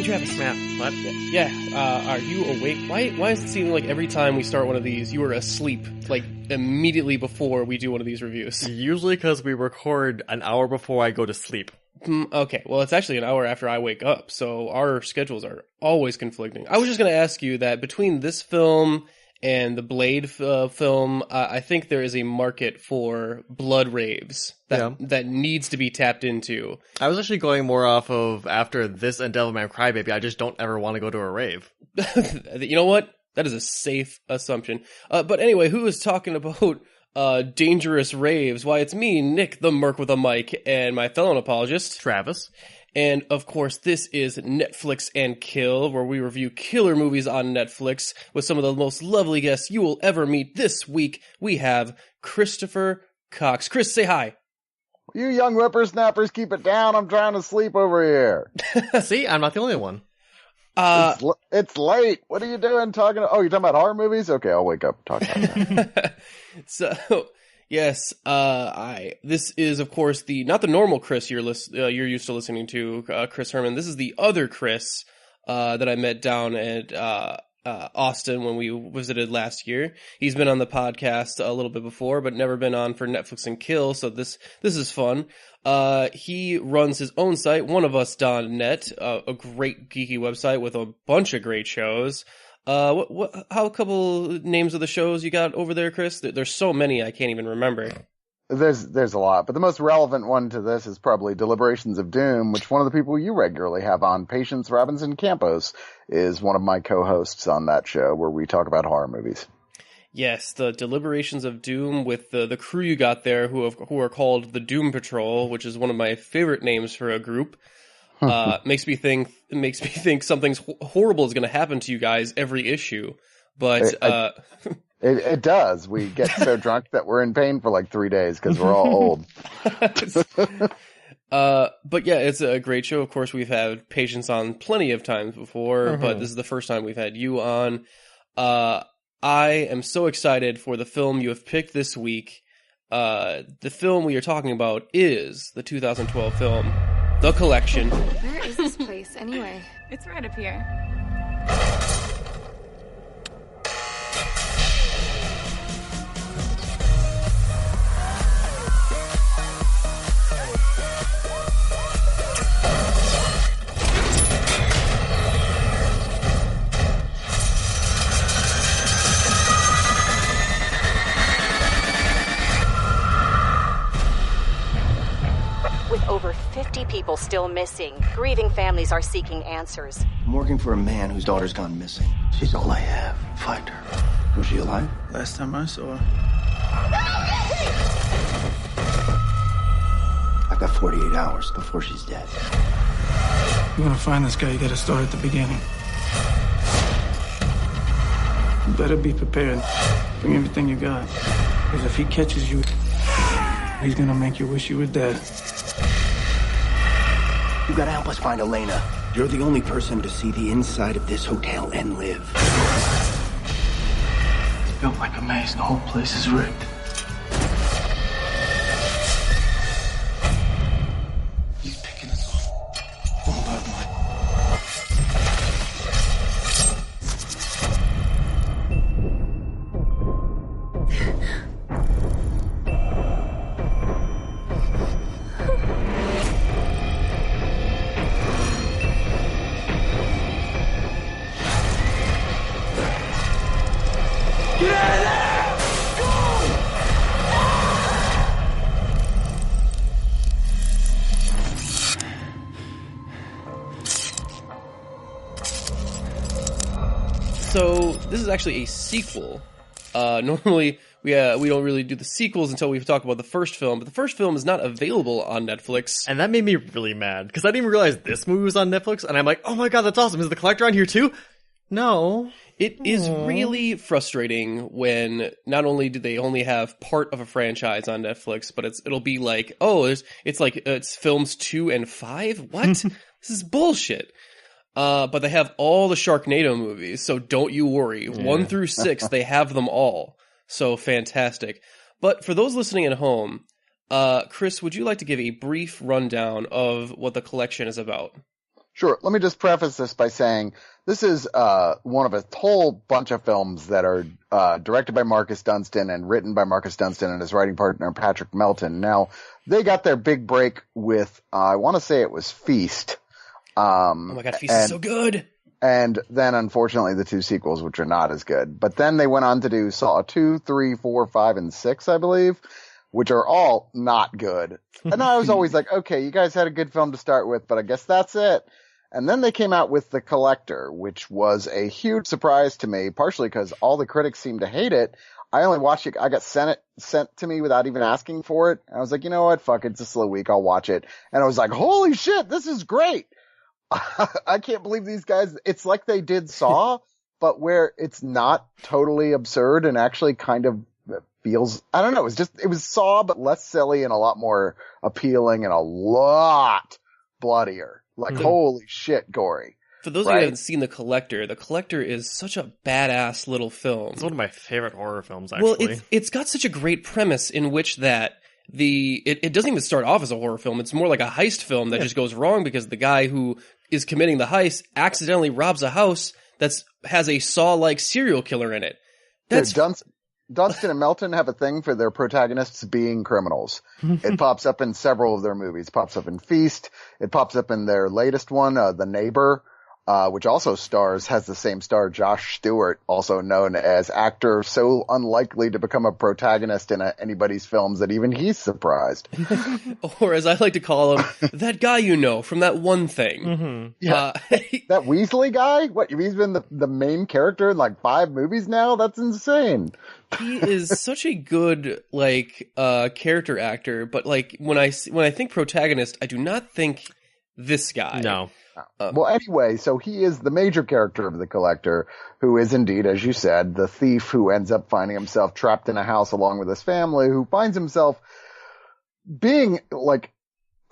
Hey Travis. Matt, what? Are you awake? Why does it seem like every time we start one of these, you are asleep, like, immediately before we do one of these reviews? Usually because we record an hour before I go to sleep. Okay, well, it's actually an hour after I wake up, so our schedules are always conflicting. I was just going to ask you that between this film and the Blade film, I think there is a market for blood raves that needs to be tapped into. I was actually going more off of after this and Devilman Crybaby, I just don't ever want to go to a rave. You know what? That is a safe assumption. But anyway, who is talking about dangerous raves? Why, it's me, Nick, the Merc with a mic, and my fellow apologist, Travis. And, of course, this is Netflix and Kill, where we review killer movies on Netflix with some of the most lovely guests you will ever meet. This week, we have Christopher Cox. Chris, say hi. You young whippersnappers, keep it down. I'm trying to sleep over here. See, I'm not the only one. It's late. What are you doing talking? Oh, you're talking about horror movies? Okay, I'll wake up and talk about that. So... Yes, this is, of course, not the normal Chris you're used to listening to, Chris Herman. This is the other Chris, that I met down at, Austin when we visited last year. He's been on the podcast a little bit before, but never been on for Netflix and Kill, so this is fun. He runs his own site, oneofus.net, a great geeky website with a bunch of great shows. How a couple names of the shows you got over there, Chris? There's so many I can't even remember. There's a lot, but the most relevant one to this is probably Deliberations of Doom, which one of the people you regularly have on, Patience Robinson Campos, is one of my co-hosts on that show where we talk about horror movies. Yes, the Deliberations of Doom with the crew you got there who are called the Doom Patrol, which is one of my favorite names for a group. Makes me think something horrible is going to happen to you guys every issue. But it does. We get so drunk that we're in pain for like 3 days because we're all old. But yeah, it's a great show. Of course, we've had Patience on plenty of times before, but this is the first time we've had you on. I am so excited for the film you have picked this week. The film we are talking about is the 2012 film The Collection. Where is this place, anyway? It's right up here. With over 50 people still missing, grieving families are seeking answers. I'm working for a man whose daughter's gone missing. She's all I have. Find her. Was she alive? Last time I saw her. I've got 48 hours before she's dead. You want to find this guy, you gotta start at the beginning. You better be prepared. Bring everything you got. Because if he catches you, he's gonna make you wish you were dead. You gotta help us find Elena. You're the only person to see the inside of this hotel and live. It's built like a maze. The whole place is rigged. He's picking us off. One by one. So this is actually a sequel. Normally we don't really do the sequels until we've talked about the first film, but the first film is not available on Netflix. And that made me really mad, because I didn't even realize this movie was on Netflix, and I'm like, oh my god, that's awesome. Is The Collector on here too? No. It is really frustrating when not only do they only have part of a franchise on Netflix, but it'll be like, it's films 2 and 5? What? This is bullshit. But they have all the Sharknado movies, so don't you worry. Yeah. 1 through 6, they have them all. So fantastic. But for those listening at home, Chris, would you like to give a brief rundown of what The Collection is about? Sure. Let me just preface this by saying this is one of a whole bunch of films that are directed by Marcus Dunstan and written by Marcus Dunstan and his writing partner Patrick Melton. Now, they got their big break with, I want to say it was Feast. Oh my god, Feast is so good! And then, unfortunately, the 2 sequels, which are not as good. But then they went on to do Saw 2, 3, 4, 5, and 6, I believe, which are all not good. And I was always like, okay, you guys had a good film to start with, but I guess that's it. And then they came out with The Collector, which was a huge surprise to me, partially because all the critics seemed to hate it. I only watched it. I got sent to me without even asking for it. And I was like, you know what? Fuck it. It's a slow week. I'll watch it. And I was like, holy shit, this is great. I can't believe these guys. It's like they did Saw, but where it's not totally absurd and actually kind of feels, I don't know. It was Saw, but less silly and a lot more appealing and a lot bloodier. Like, holy shit, gory. For those of you who haven't seen The Collector is such a badass little film. It's one of my favorite horror films, actually. Well, it's got such a great premise in which that it doesn't even start off as a horror film. It's more like a heist film that just goes wrong because the guy who is committing the heist accidentally robs a house that has a Saw-like serial killer in it. That's Dunstan and Melton have a thing for their protagonists being criminals. It pops up in several of their movies. It pops up in Feast. It pops up in their latest one, The Neighbor, which also has the same star, Josh Stewart, also known as actor so unlikely to become a protagonist in anybody's films that even he's surprised. Or as I like to call him, that guy you know from that one thing. Mm-hmm. Yeah. That Weasley guy? What, he's been the main character in like 5 movies now? That's insane. He is such a good, character actor, but when I think protagonist, I do not think this guy. No. Well, anyway, so he is the major character of The Collector, who is indeed, as you said, the thief who ends up finding himself trapped in a house along with his family, who finds himself being,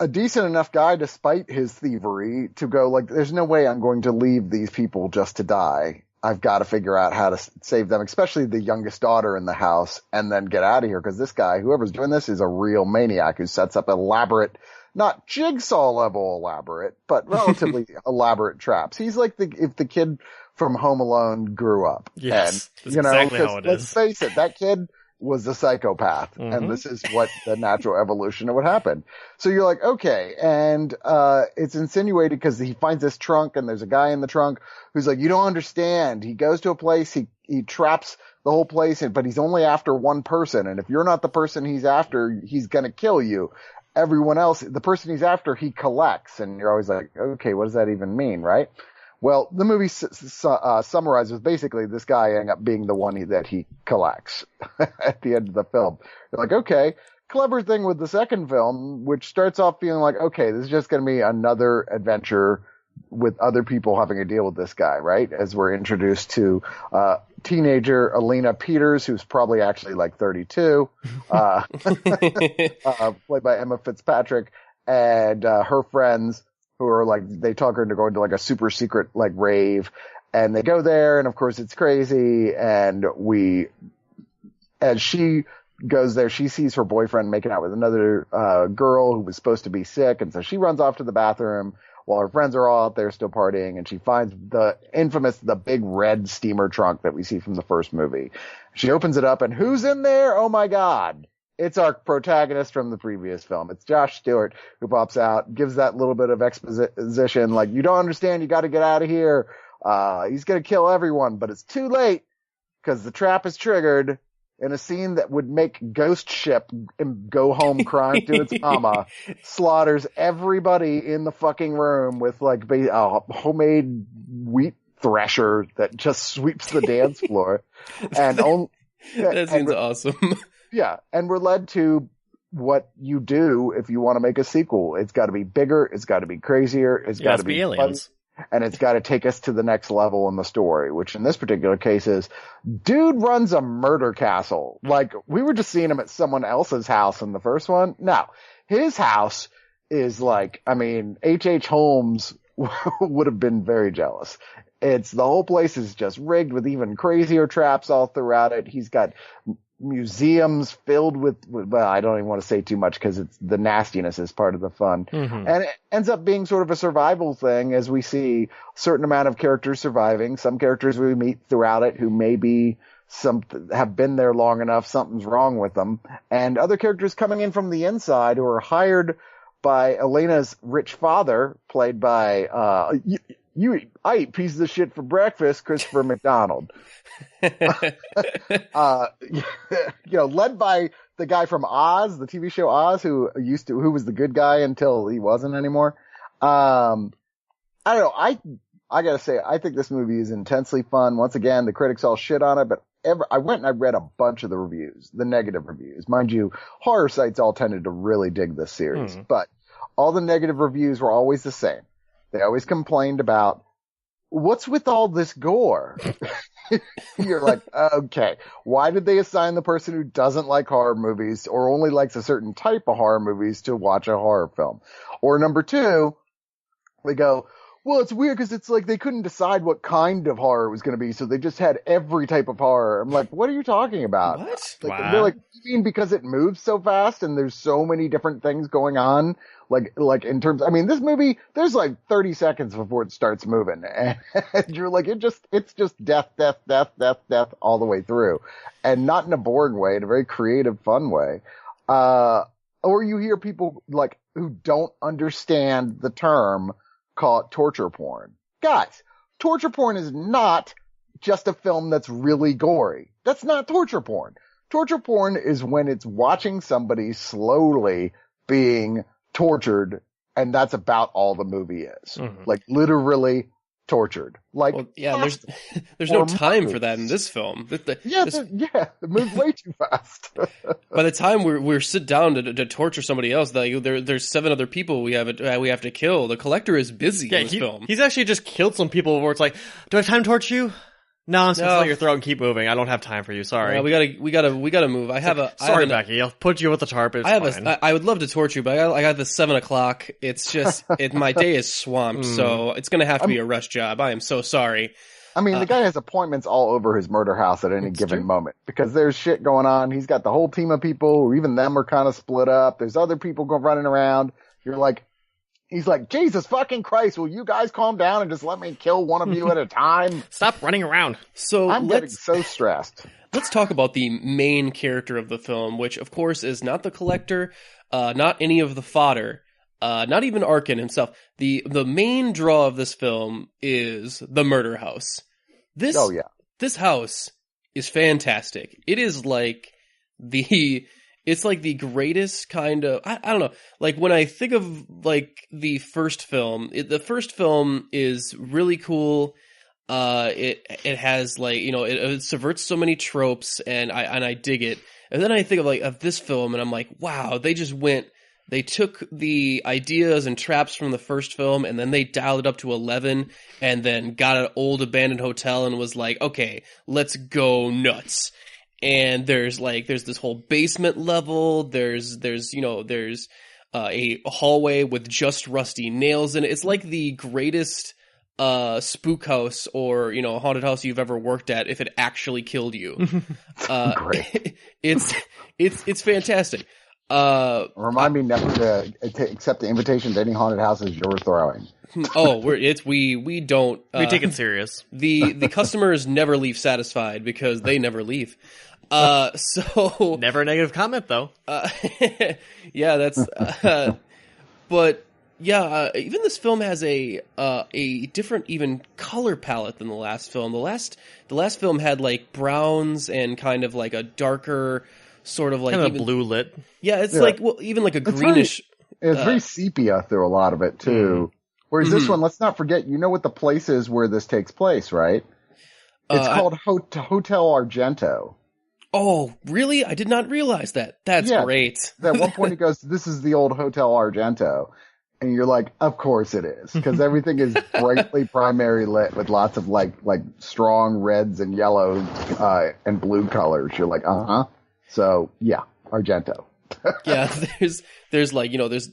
a decent enough guy despite his thievery to go, there's no way I'm going to leave these people just to die. I've got to figure out how to save them, especially the youngest daughter in the house, and then get out of here, because this guy, whoever's doing this, is a real maniac who sets up elaborate, not Jigsaw level elaborate, but relatively elaborate traps. He's like if the kid from Home Alone grew up. Yes, and, that's exactly how it is. Let's face it, that kid was a psychopath, and this is what the natural evolution of what happened. So you're like, okay, and it's insinuated because he finds this trunk, and there's a guy in the trunk who's like, you don't understand. He goes to a place, he traps the whole place, but he's only after one person, and if you're not the person he's after, he's gonna kill you. Everyone else, the person he's after, he collects, and you're always like, okay, what does that even mean, right? Well, the movie summarizes basically this guy ending up being the one that he collects at the end of the film. You're like, okay, clever thing with the second film, which starts off feeling like, okay, this is just going to be another adventure with other people having to deal with this guy, right? As we're introduced to teenager Alina Peters, who's probably actually 32, played by Emma Fitzpatrick, and her friends, who are they talk her into going to a super secret rave, and they go there, and of course it's crazy, and as she goes there, she sees her boyfriend making out with another girl who was supposed to be sick, and so she runs off to the bathroom while her friends are all out there still partying, and she finds the big red steamer trunk that we see from the first movie. She opens it up, and who's in there? Oh my god. It's our protagonist from the previous film. It's Josh Stewart, who pops out, gives that little bit of exposition, you don't understand, you gotta get out of here. He's gonna kill everyone, but it's too late, because the trap is triggered in a scene that would make Ghost Ship go home crying to its mama, slaughters everybody in the fucking room with a homemade wheat thresher that just sweeps the dance floor. And that seems awesome. Yeah, and we're led to what you do if you want to make a sequel. It's got to be bigger, it's got to be crazier, it's got to be aliens. And it's got to take us to the next level in the story, which in this particular case is, dude runs a murder castle. We were just seeing him at someone else's house in the first one. No, his house is H.H. Holmes would have been very jealous. The whole place is just rigged with even crazier traps all throughout it. He's got museums filled with, well, I don't even want to say too much because it's the nastiness is part of the fun. And it ends up being sort of a survival thing as we see a certain amount of characters surviving. Some characters we meet throughout it who maybe have been there long enough, something's wrong with them. And other characters coming in from the inside who are hired by Elena's rich father, played by, I eat pieces of shit for breakfast, Christopher McDonald. Led by the guy from Oz, the TV show Oz, who was the good guy until he wasn't anymore. I don't know. I gotta say, I think this movie is intensely fun. Once again, the critics all shit on it, but I went and I read a bunch of the reviews, the negative reviews. Mind you, horror sites all tended to really dig this series, but all the negative reviews were always the same. They always complained about, what's with all this gore? You're like, okay, why did they assign the person who doesn't like horror movies or only likes a certain type of horror movies to watch a horror film? Or number two, they go, well, it's weird because it's like they couldn't decide what kind of horror it was going to be, so they just had every type of horror. I'm like, what are you talking about? What? Like, they're like, you mean because it moves so fast and there's so many different things going on? Like in terms, I mean, this movie, there's like 30 seconds before it starts moving. And you're like, it's just death, death, death, death, death all the way through. And not in a boring way, in a very creative, fun way. Or you hear people like who don't understand the term, call it torture porn. Guys, torture porn is not just a film that's really gory. That's not torture porn. Torture porn is when it's watching somebody slowly being tortured, and that's about all the movie is. Like literally tortured. Like, well, yeah, there's no time for that in this film. It moves way too fast. By the time we're sit down to torture somebody else, there's 7 other people we have to kill. The collector is busy in this film. He's actually just killed some people before it's like, do I have time to torture you? No, I'm supposed to let your throat and keep moving. I don't have time for you. Sorry. We gotta move. Sorry, Becky. I'll put you with the tarp. I would love to torture you, but I got the 7 o'clock. It's just my day is swamped, so it's gonna have to be a rush job. I am so sorry. I mean, the guy has appointments all over his murder house at any given moment because there's shit going on. He's got the whole team of people, or even them are kind of split up. There's other people running around. You're like, he's like, Jesus fucking Christ, will you guys calm down and just let me kill one of you at a time? Stop running around. So I'm getting so stressed. Let's talk about the main character of the film, which of course is not the collector, not any of the fodder, not even Arkin himself. The main draw of this film is the murder house. This house is fantastic. It is like it's like the greatest kind of, I don't know, like when I think of like the first film, the first film is really cool. It has like, it subverts so many tropes and I dig it. And then I think of this film and I'm like, wow, they took the ideas and traps from the first film and then they dialed it up to 11 and then got an old abandoned hotel and was like, okay, let's go nuts. And there's this whole basement level. There's a hallway with just rusty nails in it. It's like the greatest spook house or haunted house you've ever worked at if it actually killed you. Great. It's fantastic. Remind me never to accept the invitation to any haunted houses you're throwing. We don't take it serious. The customers never leave satisfied because they never leave. So never a negative comment though. Yeah, that's. But yeah, even this film has a different even color palette than the last film. The last film had like browns and kind of like a darker sort of like kind of even blue lit. Yeah, it's like even like a greenish. It's very sepia through a lot of it too. Whereas this one, let's not forget, what the place is where this takes place, right? It's called Hotel Argento. Oh, really? I did not realize that. That's great. At one point he goes, this is the old Hotel Argento. And you're like, of course it is. Because everything is brightly primary lit with lots of like strong reds and yellows and blue colors. You're like, uh-huh. So, yeah, Argento. Yeah, there's like, there's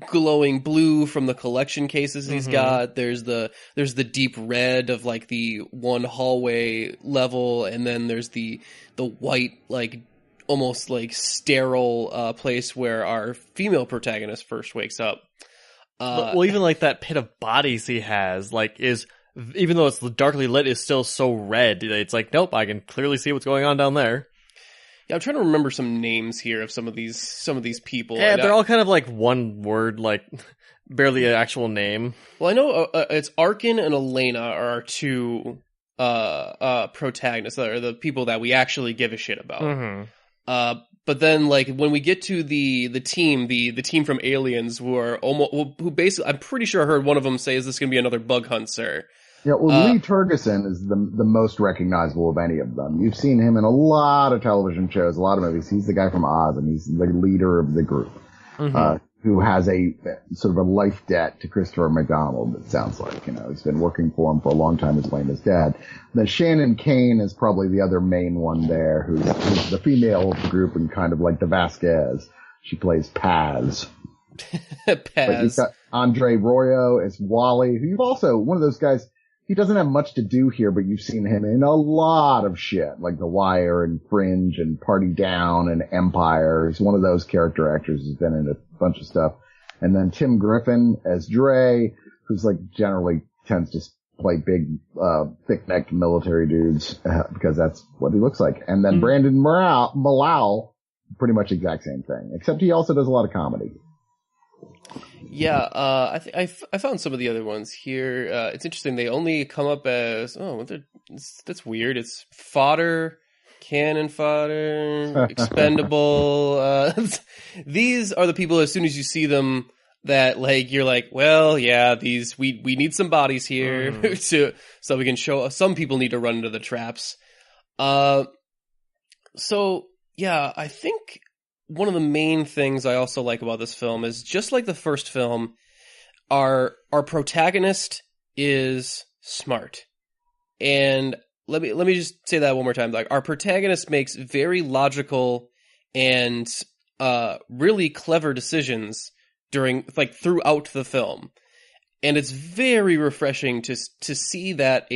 glowing blue from the collection cases he's got. There's the deep red of like the one hallway level, and then there's the white, like almost like sterile place where our female protagonist first wakes up. Well, even like that pit of bodies he has, like, is, even though it's darkly lit, is still so red. It's like, nope, I can clearly see what's going on down there. Yeah, I'm trying to remember some names here of some of these people. Yeah, they're all kind of like one word, like barely an actual name. Well, I know it's Arkin and Elena are our two protagonists, that are the people that we actually give a shit about. But then, like, when we get to the team, the team from Aliens, who basically, I'm pretty sure I heard one of them say, "Is this going to be another bug hunt, sir?" Yeah, well, Lee Tergesen is the most recognizable of any of them. You've seen him in a lot of television shows, a lot of movies. He's the guy from Oz, and he's the leader of the group, who has a sort of a life debt to Christopher McDonald, it sounds like. He's been working for him for a long time as playing his dad. Then Shannon Kane is probably the other main one there, who's the female of the group and kind of like the Vasquez. She plays Paz. But you've got Andre Royo as Wally, who you've also, one of those guys, he doesn't have much to do here, but you've seen him in a lot of shit, like The Wire and Fringe and Party Down and Empire. He's one of those character actors who's been in a bunch of stuff. And then Tim Griffin as Dre, who's like generally tends to play big, thick-necked military dudes, because that's what he looks like. And then Brandon Malal, pretty much exact same thing, except he also does a lot of comedy. Yeah, I found some of the other ones here. It's interesting. They only come up as, that's weird. It's fodder, cannon fodder, expendable. These are the people, as soon as you see them, that like you're like, well, yeah, these we need some bodies here so we can show. Some people need to run into the traps. So yeah, I think one of the main things I also like about this film is, just like the first film, our protagonist is smart. And let me just say that one more time. Like, our protagonist makes very logical and really clever decisions throughout the film. And it's very refreshing to see that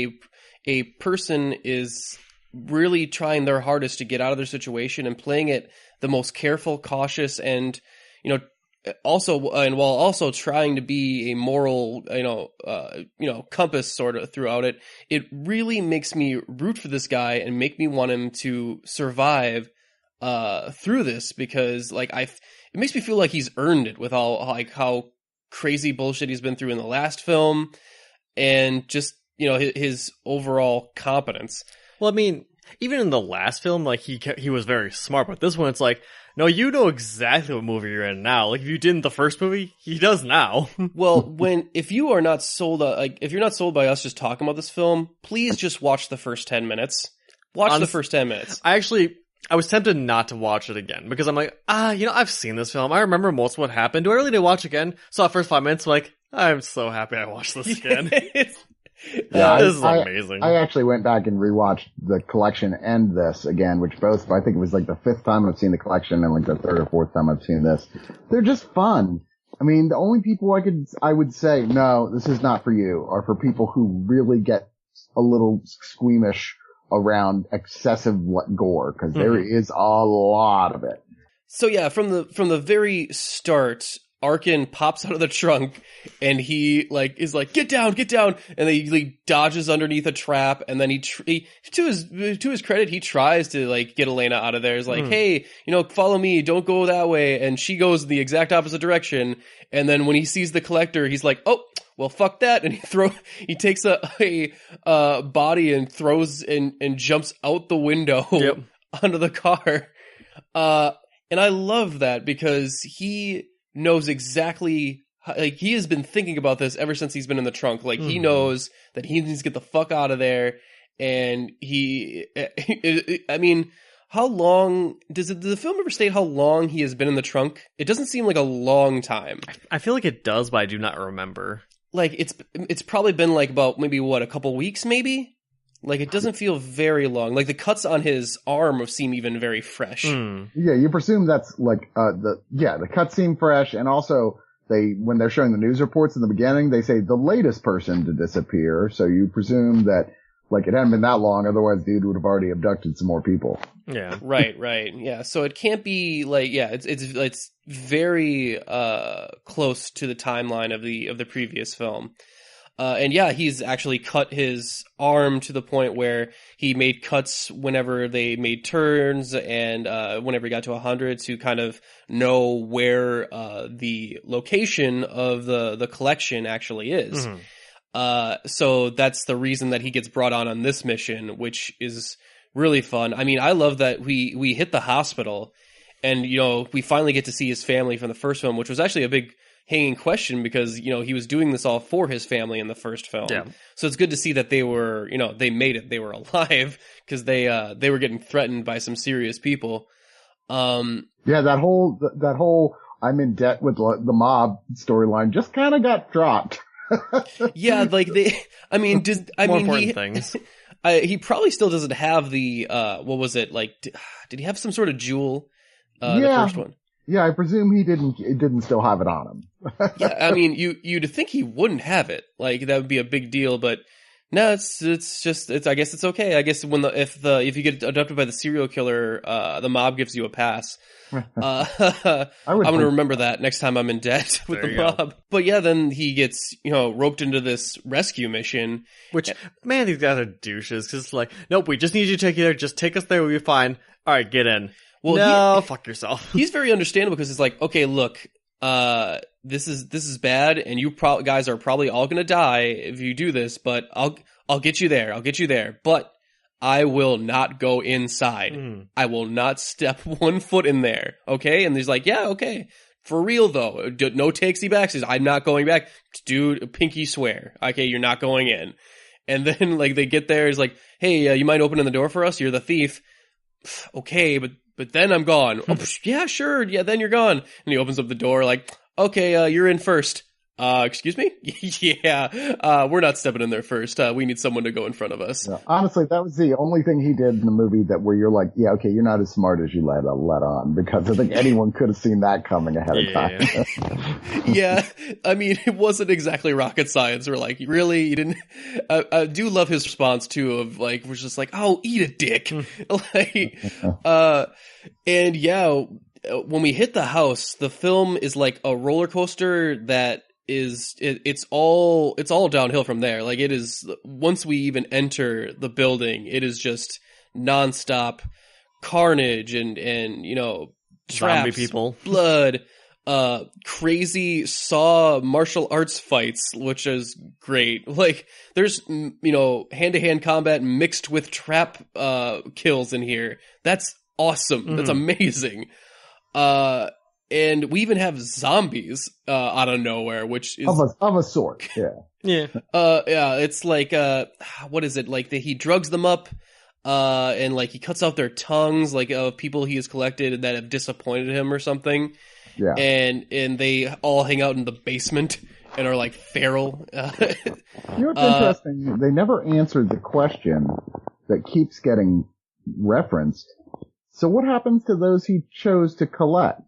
a person is really trying their hardest to get out of their situation and playing it the most careful, cautious, and while also trying to be a moral, compass sort of throughout it. It really makes me root for this guy and make me want him to survive through this, because it makes me feel like he's earned it with how crazy bullshit he's been through in the last film, and just his overall competence. Well, I mean, even in the last film, like, he was very smart, but this one, it's like, no, you know exactly what movie you're in now. Like, if you did in the first movie, he does now. Well, if you are not sold, if you're not sold by us just talking about this film, please just watch the first 10 minutes. The first 10 minutes. I was tempted not to watch it again, because I'm like, I've seen this film. I remember most of what happened. Do I really need to watch it again? Saw the first 5 minutes, I'm like, I'm so happy I watched this again. Yeah, this is amazing. I actually went back and rewatched the collection and this again, which both, I think it was like the 5th time I've seen the collection and like the 3rd or 4th time I've seen this. They're just fun. I mean, the only people I would say, no, this is not for you, are for people who really get a little squeamish around excessive gore, because there is a lot of it. So yeah, from the very start, Arkin pops out of the trunk and he is like, get down, and then he dodges underneath a trap, and then he to his credit, he tries to like get Elena out of there. He's like, hey, follow me, don't go that way, and she goes the exact opposite direction. And then when he sees the collector, he's like, oh, well, fuck that, and he takes a body and throws and jumps out the window onto the car. And I love that, because he knows exactly, he has been thinking about this ever since he's been in the trunk. Like, he knows that he needs to get the fuck out of there, and I mean, how long does the film ever state how long he has been in the trunk? It doesn't seem like a long time. I feel like it does, but I do not remember. Like, it's probably been like about maybe a couple weeks, maybe? Like, it doesn't feel very long. Like, the cuts on his arm seem even very fresh. Yeah, you presume that's like, the cuts seem fresh, and also when they're showing the news reports in the beginning, they say the latest person to disappear. So you presume that, like, it hadn't been that long. Otherwise, dude would have already abducted some more people. Yeah. Right. Yeah. So it can't be like, yeah, it's very close to the timeline of the previous film. And yeah, he's actually cut his arm to the point where he made cuts whenever they made turns and whenever he got to 100 to kind of know where the location of the collection actually is. Mm-hmm. So that's the reason that he gets brought on this mission, which is really fun. I mean, I love that we hit the hospital and, you know, we finally get to see his family from the first film, which was actually a big hanging question because, you know, he was doing this all for his family in the first film. Yeah. So it's good to see that they were, you know, they made it. They were alive because they were getting threatened by some serious people. Yeah, that whole I'm in debt with the mob storyline just kind of got dropped. Yeah, like things. He probably still doesn't have the what was it, like did he have some sort of jewel the first one? Yeah, I presume he didn't still have it on him. Yeah, I mean, you'd think he wouldn't have it. Like, that would be a big deal, but no, it's I guess it's okay. I guess if you get abducted by the serial killer, the mob gives you a pass. I'm going to remember that next time I'm in debt with the mob. But yeah, then he gets, you know, roped into this rescue mission. Which, man, these guys are douches, because it's like, nope, we just need you to take you there, just take us there, we'll be fine. Alright, get in. Well, no, fuck yourself. He's very understandable because it's like, okay, look, this is bad, and you guys are probably all gonna die if you do this. But I'll get you there. I'll get you there. But I will not go inside. I will not step 1 foot in there. Okay? And he's like, yeah, okay, for real though. No takesy backsies. I'm not going back, dude. Pinky swear. Okay, you're not going in. And then like they get there, he's like, hey, you mind opening the door for us? You're the thief. Okay, but then I'm gone. Oh, yeah, sure. Yeah, then you're gone. And he opens up the door like, okay, you're in first. Excuse me? Yeah, we're not stepping in there first. We need someone to go in front of us. Yeah, honestly, that was the only thing he did in the movie where you're like, yeah, okay, you're not as smart as you let on, because I think anyone could have seen that coming ahead of time. Yeah, I mean, it wasn't exactly rocket science. We're like, really? You didn't? I do love his response too of like, we're just like, oh, eat a dick. And yeah, when we hit the house, the film is like a roller coaster that it's all downhill from there. Like, it is, once we even enter the building, it is just nonstop carnage and you know, traps, zombie people, blood, crazy Saw martial arts fights, which is great. Like, there's, you know, hand-to-hand combat mixed with trap kills in here. That's awesome. That's amazing. And we even have zombies out of nowhere, which is of a sort. Yeah. Yeah. Yeah, it's like what is it? Like he drugs them up and like he cuts out their tongues, like of people he has collected that have disappointed him or something. Yeah. And they all hang out in the basement and are like feral. You know what's interesting? They never answered the question that keeps getting referenced. So what happens to those he chose to collect?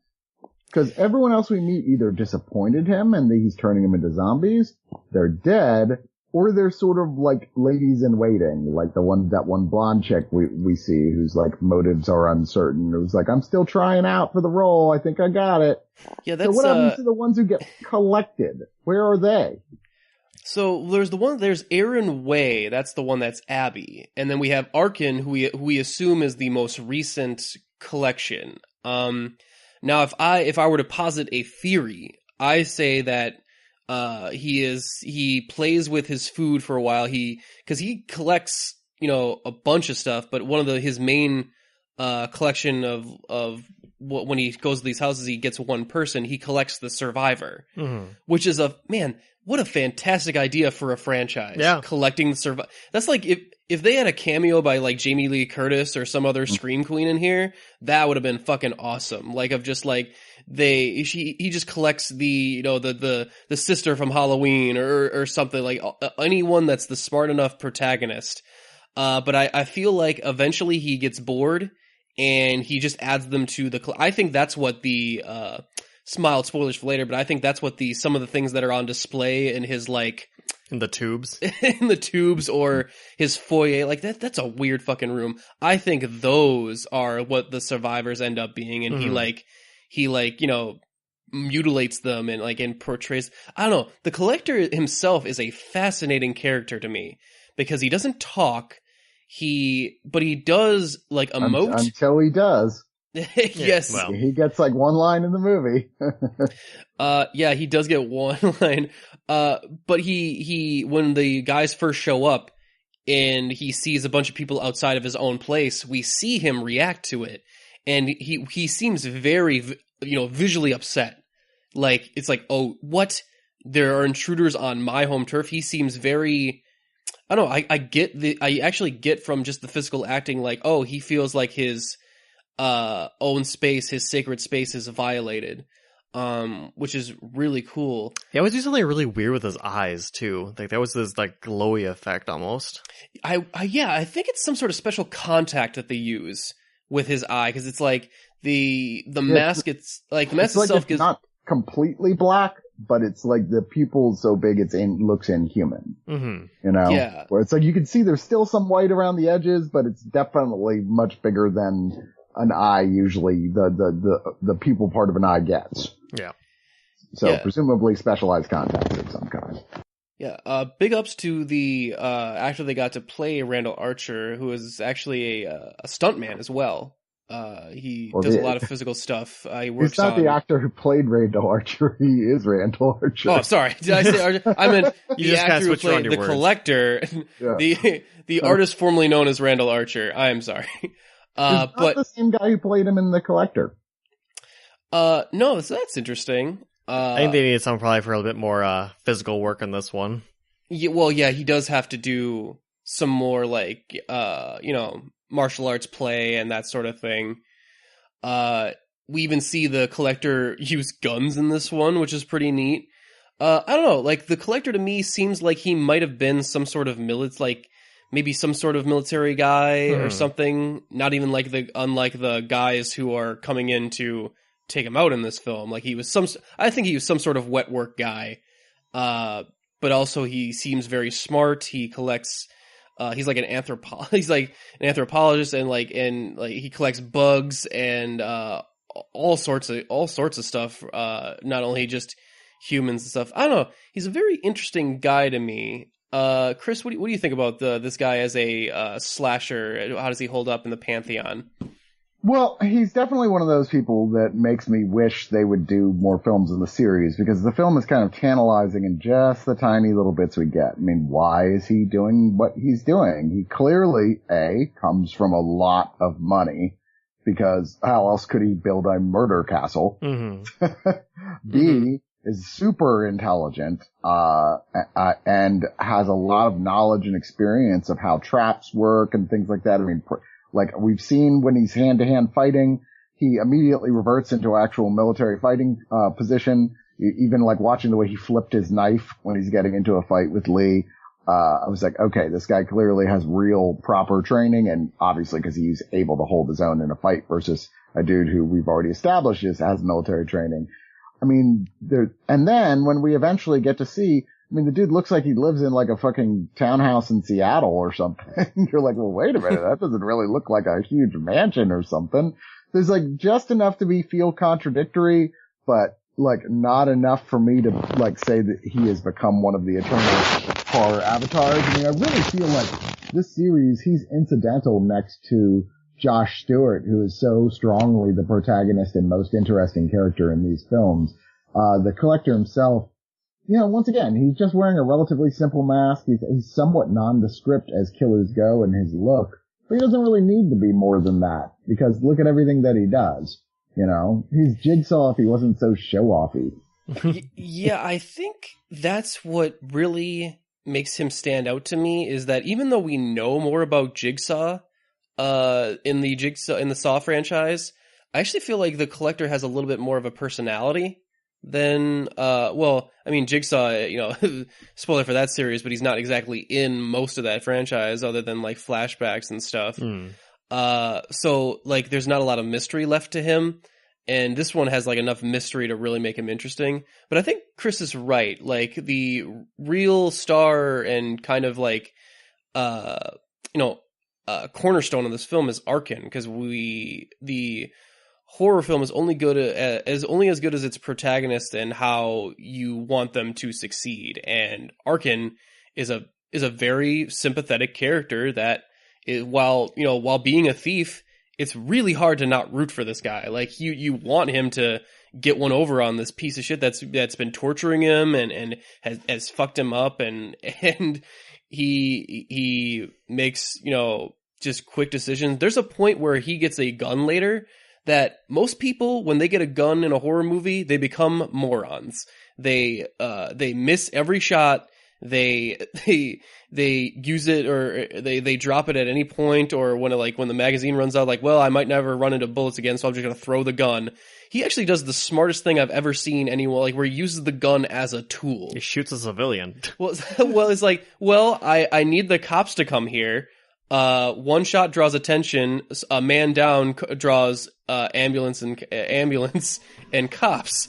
Because everyone else we meet either disappointed him and he's turning them into zombies, they're dead, or they're sort of like ladies in waiting, like that one blonde chick we see whose like motives are uncertain, who's like, I'm still trying out for the role, I think I got it. Yeah, that's, so what happens to the ones who get collected? Where are they? So there's Aaron Way, that's the one that's Abby, and then we have Arkin, who we assume is the most recent collection. Now, if I were to posit a theory, I say that he plays with his food for a while. Because he collects, you know, a bunch of stuff, but one of his main collection of when he goes to these houses, he gets one person. He collects the survivor, which is what a fantastic idea for a franchise. Yeah, collecting the survivor. That's like if they had a cameo by like Jamie Lee Curtis or some other scream queen in here, that would have been fucking awesome. Like, of just like he just collects the, you know, the sister from Halloween or something, like anyone that's the smart enough protagonist. But I feel like eventually he gets bored and he just adds them to I think that's what the mild spoilers for later, but I think that's what some of the things that are on display in his like In the tubes. in the tubes or his foyer, like that's a weird fucking room. I think those are what the survivors end up being, and he mutilates them and portrays. I don't know. The Collector himself is a fascinating character to me because he doesn't talk. But he does like emote until he does. Yes. Well. He gets like one line in the movie. Yeah, he does get one line. But he when the guys first show up and he sees a bunch of people outside of his own place, we see him react to it. And he seems very, visually upset. Like, it's like, oh, what? There are intruders on my home turf. He seems very, I don't know, I actually get from just the physical acting, like, oh, he feels like his own space, his sacred space is violated, which is really cool. He always do something really weird with his eyes too. Like there was this like glowy effect almost. I think it's some sort of special contact that they use with his eye, because it's like the mask. It's like the mask itself it's not completely black, but it's like the pupil's so big looks inhuman. Mm-hmm. Yeah. Where it's like you can see there's still some white around the edges, but it's definitely much bigger than an eye usually the pupil part of an eye gets. Yeah. So presumably specialized contacts of some kind. Yeah. Big ups to the actor they got to play Randall Archer, who is actually a stuntman as well. He does a lot of physical stuff. He works. He's not the actor who played Randall Archer. He is Randall Archer. Oh, sorry. Did I say Archer? I meant the actor who played the words. Collector, Yeah. the artist formerly known as Randall Archer. I am sorry. Not the same guy who played him in The Collector. No, so that's interesting. I think they needed someone probably for a little bit more physical work on this one. Yeah, he does have to do some more like martial arts play and that sort of thing. We even see the Collector use guns in this one, which is pretty neat. I don't know, like the Collector to me seems like he might have been some sort of maybe some sort of military guy or something. Not even unlike the guys who are coming in to take him out in this film. Like I think he was some sort of wet work guy. But also he seems very smart. He collects, he's like an anthropologist and he collects bugs and, all sorts of stuff. Not only just humans and stuff. I don't know. He's a very interesting guy to me. Chris, what do you think about this guy as a slasher? How does he hold up in the pantheon? Well, he's definitely one of those people that makes me wish they would do more films in the series, because the film is kind of tantalizing in just the tiny little bits we get. I mean, why is he doing what he's doing? He clearly, A, comes from a lot of money, because how else could he build a murder castle? Mm-hmm. B, is super intelligent, and has a lot of knowledge and experience of how traps work and things like that. I mean, like we've seen when he's hand-to-hand fighting, he immediately reverts into actual military fighting, position. Even like watching the way he flipped his knife when he's getting into a fight with Lee. I was like, okay, this guy clearly has real proper training, and obviously because he's able to hold his own in a fight versus a dude who we've already established has military training. I mean, and then when we eventually get to see, I mean, the dude looks like he lives in like a fucking townhouse in Seattle or something. You're like, well, wait a minute. That doesn't really look like a huge mansion or something. There's like just enough to feel contradictory, but like not enough for me to like say that he has become one of the eternal horror avatars. I mean, I really feel like this series, he's incidental next to Josh Stewart, who is so strongly the protagonist and most interesting character in these films. The Collector himself, once again, he's just wearing a relatively simple mask. He's somewhat nondescript as killers go in his look, but he doesn't really need to be more than that, because look at everything that he does. He's Jigsaw if he wasn't so show-offy. Yeah, I think that's what really makes him stand out to me, is that even though we know more about Jigsaw, in the Saw franchise, I actually feel like the Collector has a little bit more of a personality than, Jigsaw, spoiler for that series, but he's not exactly in most of that franchise other than like flashbacks and stuff. So like there's not a lot of mystery left to him. And this one has like enough mystery to really make him interesting. But I think Chris is right. Like the real star and kind of like, cornerstone of this film is Arkin, because the horror film is only as good as its protagonist and how you want them to succeed. And Arkin is a very sympathetic character that while being a thief, it's really hard to not root for this guy. Like you want him to get one over on this piece of shit that's been torturing him and has fucked him up, and he makes, just quick decisions. There's a point where he gets a gun later that most people, when they get a gun in a horror movie, they become morons. They miss every shot. They use it, or they drop it at any point, or when the magazine runs out, like, well, I might never run into bullets again, so I'm just gonna throw the gun. He actually does the smartest thing I've ever seen anyone, like, where he uses the gun as a tool. He shoots a civilian. Well, it's like, well, I need the cops to come here. One shot draws attention. A man down draws ambulance and cops.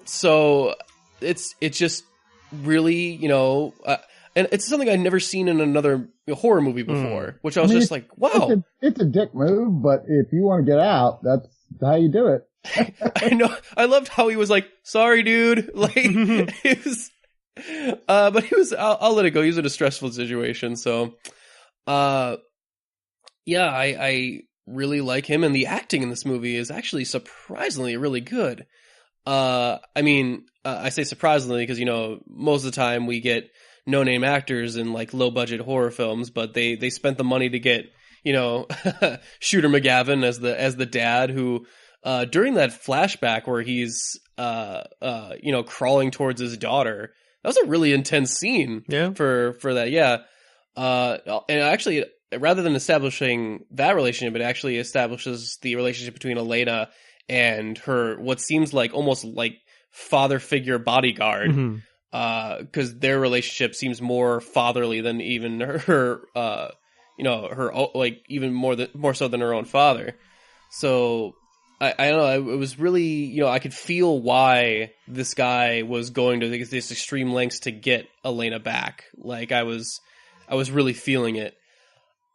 So it's just really, and it's something I'd never seen in another horror movie before, which I was just like, wow. It's a dick move, but if you want to get out, that's how you do it. I know. I loved how he was like, sorry, dude. Like, it was, but he was, I'll let it go. He was in a stressful situation. So, yeah, I really like him, and the acting in this movie is actually surprisingly really good. I say surprisingly because, most of the time we get no-name actors in like low-budget horror films, but they spent the money to get, Shooter McGavin as the dad who, during that flashback where he's, crawling towards his daughter, that was a really intense scene. Yeah. For that. Yeah. And actually, rather than establishing that relationship, it actually establishes the relationship between Elena and her, what seems like almost like father figure bodyguard. Because their relationship seems more fatherly than even her like even more so than her own father. So I don't know. It was really, I could feel why this guy was going to this extreme lengths to get Elena back. Like I was really feeling it.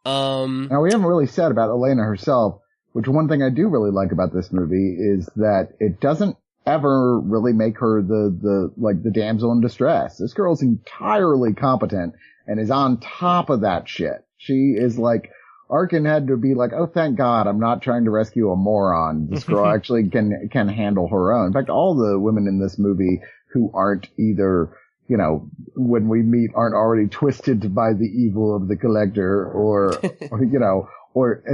Now we haven't really said about Elena herself, which one thing I do really like about this movie is that it doesn't ever really make her the damsel in distress. This girl's entirely competent and is on top of that shit. She is like, Arkin had to be like, oh, thank God, I'm not trying to rescue a moron. This girl actually can handle her own. In fact, all the women in this movie who aren't either, when we meet, aren't already twisted by the evil of the collector or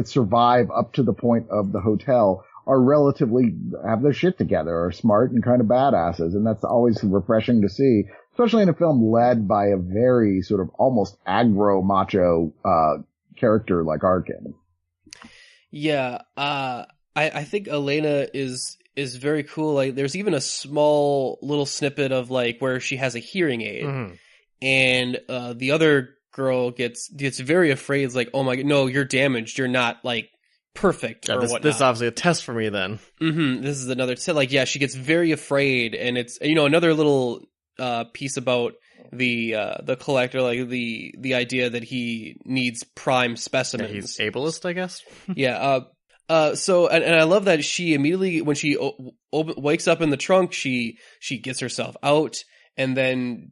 survive up to the point of the hotel are relatively have their shit together, are smart and kind of badasses. And that's always refreshing to see, especially in a film led by a very sort of almost aggro macho, character like Arkin. Yeah. I think Elena is very cool. Like there's even a small little snippet of like where she has a hearing aid and, the other girl gets very afraid. It's like, oh my God, no, you're damaged. You're not like perfect or whatnot. This is obviously a test for me then. This is another like, yeah, she gets very afraid, and it's, another little piece about the collector, like the idea that he needs prime specimens. Yeah, he's ableist, I guess. Yeah. So and I love that she immediately, when she wakes up in the trunk, she gets herself out, and then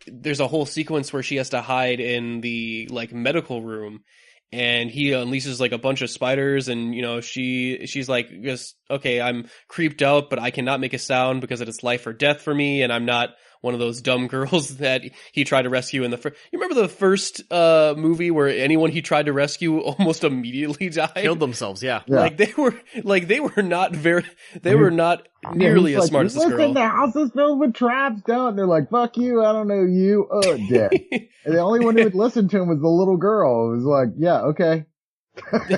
there's a whole sequence where she has to hide in the like medical room. And he unleashes like a bunch of spiders, and she's like, just okay, I'm creeped out, but I cannot make a sound because it is life or death for me, and I'm not one of those dumb girls that he tried to rescue in the first. You remember the first movie where anyone he tried to rescue almost immediately died, killed themselves? Yeah. Like they were not nearly as smart as this girl. Listen, the house is filled with traps, don't. They're like, fuck you, I don't know you. Oh, dead. And the only one who would listen to him was the little girl. It was like, yeah, okay.